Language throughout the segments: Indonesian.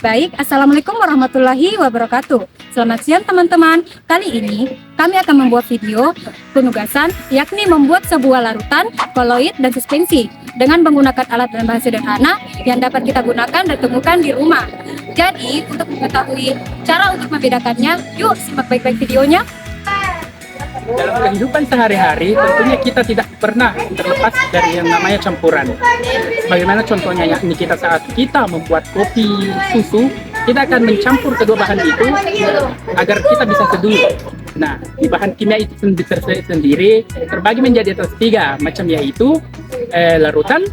Baik, Assalamualaikum warahmatullahi wabarakatuh. Selamat siang teman-teman. Kali ini kami akan membuat video penugasan, yakni membuat sebuah larutan, koloid, dan suspensi dengan menggunakan alat dan bahan sederhana yang dapat kita gunakan dan temukan di rumah. Jadi, untuk mengetahui cara untuk membedakannya, yuk simak baik-baik videonya. Dalam kehidupan sehari-hari, tentunya kita tidak pernah terlepas dari yang namanya campuran. Bagaimana contohnya, yakni kita saat kita membuat kopi susu, kita akan mencampur kedua bahan itu agar kita bisa seduh. Nah, di bahan kimia itu sendiri terbagi menjadi atas 3 macam, yaitu larutan,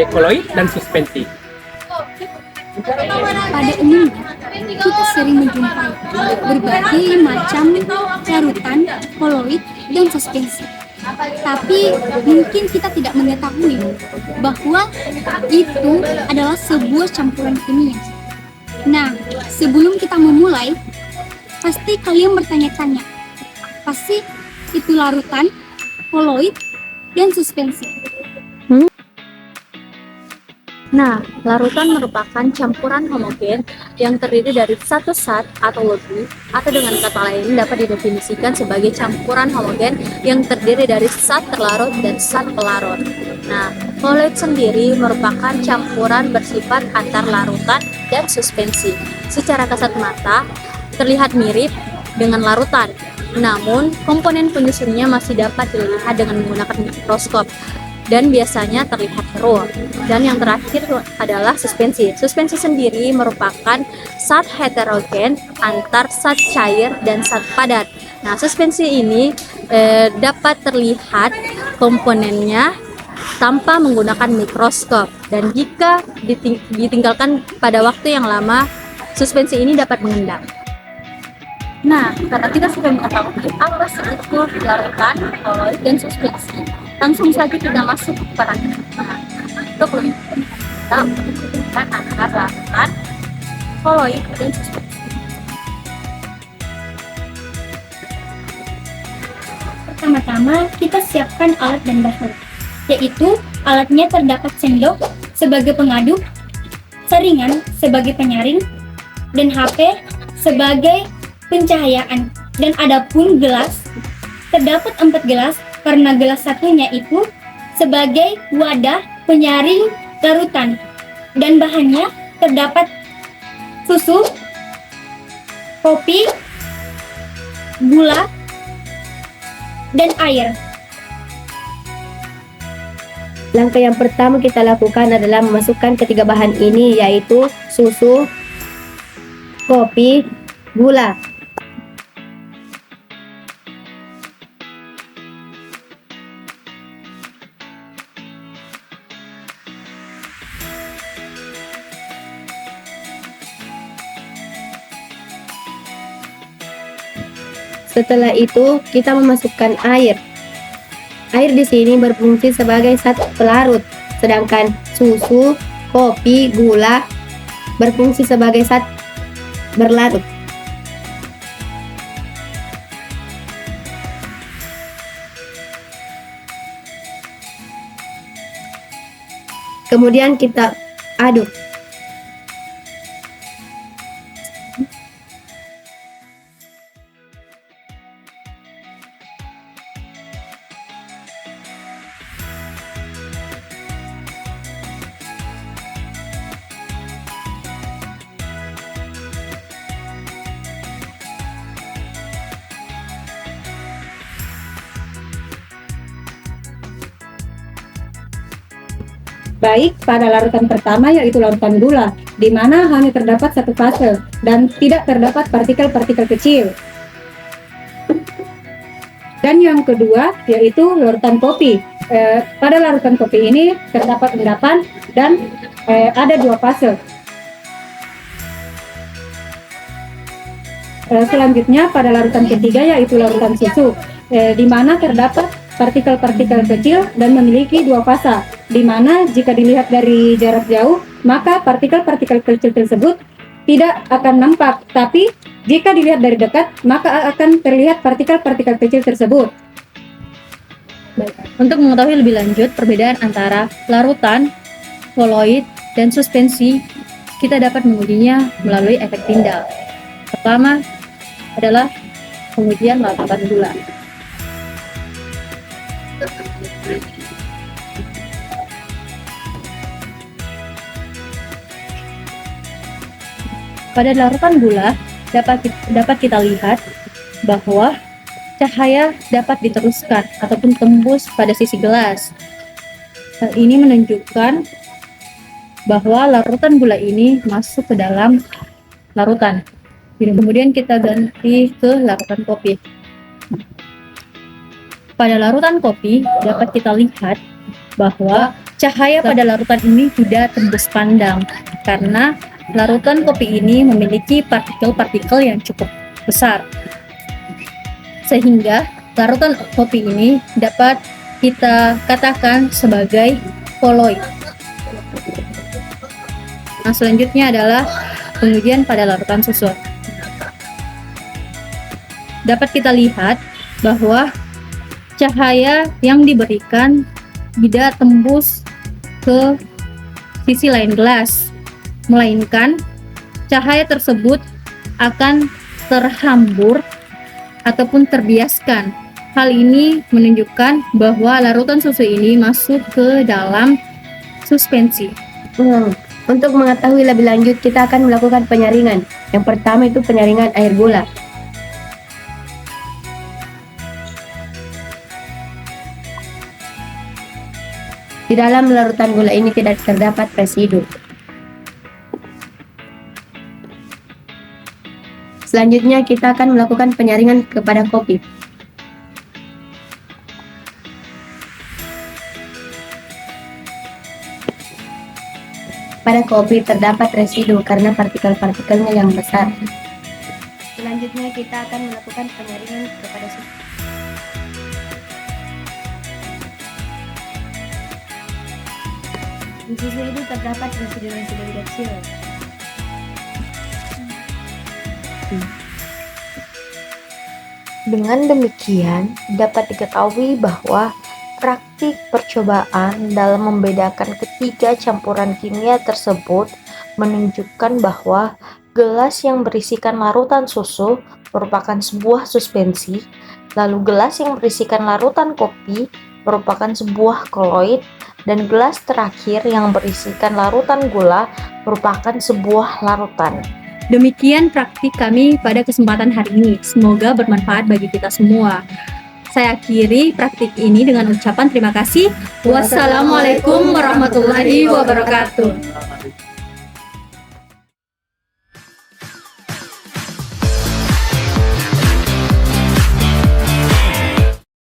koloid, dan suspensi. Pada umumnya, kita sering menjumpai berbagai macam larutan, koloid, dan suspensi. Tapi mungkin kita tidak mengetahui bahwa itu adalah sebuah campuran kimia. Nah, sebelum kita memulai, pasti kalian bertanya-tanya, apa sih itu larutan, koloid, dan suspensi? Nah, larutan merupakan campuran homogen yang terdiri dari satu zat atau lebih, atau dengan kata lain dapat didefinisikan sebagai campuran homogen yang terdiri dari zat terlarut dan zat pelarut. Nah, koloid sendiri merupakan campuran bersifat antar larutan dan suspensi. Secara kasat mata, terlihat mirip dengan larutan, namun komponen penyusunnya masih dapat dilihat dengan menggunakan mikroskop dan biasanya terlihat keruh. Dan yang terakhir adalah suspensi. Suspensi sendiri merupakan zat heterogen antar zat cair dan zat padat. Nah, suspensi ini dapat terlihat komponennya tanpa menggunakan mikroskop, dan jika ditinggalkan pada waktu yang lama, suspensi ini dapat mengendap. Nah, karena kita sudah mengetahui apa sih itu larutan, koloid, dan suspensi, langsung saja kita masuk ke rancangan. Untuk lebih kita membandingkan antara larutan, koloid, dan suspensi. Pertama-tama kita siapkan alat dan bahan, yaitu alatnya terdapat sendok sebagai pengaduk, saringan sebagai penyaring, dan HP sebagai pencahayaan. Dan adapun gelas, terdapat 4 gelas karena gelas satunya itu sebagai wadah penyaring larutan, dan bahannya terdapat susu, kopi, gula, dan air. Langkah yang pertama kita lakukan adalah memasukkan ketiga bahan ini, yaitu susu, kopi, gula. Setelah itu kita memasukkan air. Air di sini berfungsi sebagai zat pelarut, sedangkan susu, kopi, gula berfungsi sebagai zat berlarut. Kemudian kita aduk. baik pada larutan pertama yaitu larutan gula, di mana hanya terdapat satu fase dan tidak terdapat partikel-partikel kecil. Dan yang kedua yaitu larutan kopi. Pada larutan kopi ini terdapat endapan dan ada dua fase. Selanjutnya pada larutan ketiga yaitu larutan susu, di mana terdapat partikel-partikel kecil dan memiliki dua fasa, di mana jika dilihat dari jarak jauh maka partikel-partikel kecil tersebut tidak akan nampak, tapi jika dilihat dari dekat maka akan terlihat partikel-partikel kecil tersebut. Baik. Untuk mengetahui lebih lanjut perbedaan antara larutan, koloid, dan suspensi, kita dapat mengujinya melalui efek Tyndall. Pertama adalah pengujian larutan gula. Pada larutan gula dapat kita lihat bahwa cahaya dapat diteruskan ataupun tembus pada sisi gelas. Hal ini menunjukkan bahwa larutan gula ini masuk ke dalam larutan. Kemudian kita ganti ke larutan kopi. Pada larutan kopi dapat kita lihat bahwa cahaya pada larutan ini tidak tembus pandang karena larutan kopi ini memiliki partikel-partikel yang cukup besar. Sehingga larutan kopi ini dapat kita katakan sebagai koloid. Nah, selanjutnya adalah pengujian pada larutan susu. Dapat kita lihat bahwa cahaya yang diberikan tidak tembus ke sisi lain gelas, melainkan cahaya tersebut akan terhambur ataupun terbiaskan. Hal ini menunjukkan bahwa larutan susu ini masuk ke dalam suspensi. Untuk mengetahui lebih lanjut, kita akan melakukan penyaringan. Yang pertama itu penyaringan air gula. Di dalam larutan gula ini tidak terdapat residu. Selanjutnya kita akan melakukan penyaringan kepada kopi. Pada kopi terdapat residu karena partikel-partikelnya yang besar. Selanjutnya kita akan melakukan penyaringan kepada susu. Di susu itu terdapat residu-residu kecil. Dengan demikian, dapat diketahui bahwa praktik percobaan dalam membedakan ketiga campuran kimia tersebut menunjukkan bahwa gelas yang berisikan larutan susu merupakan sebuah suspensi, lalu gelas yang berisikan larutan kopi merupakan sebuah koloid, dan gelas terakhir yang berisikan larutan gula merupakan sebuah larutan. Demikian praktik kami pada kesempatan hari ini. Semoga bermanfaat bagi kita semua. Saya akhiri praktik ini dengan ucapan terima kasih. Wassalamualaikum warahmatullahi wabarakatuh.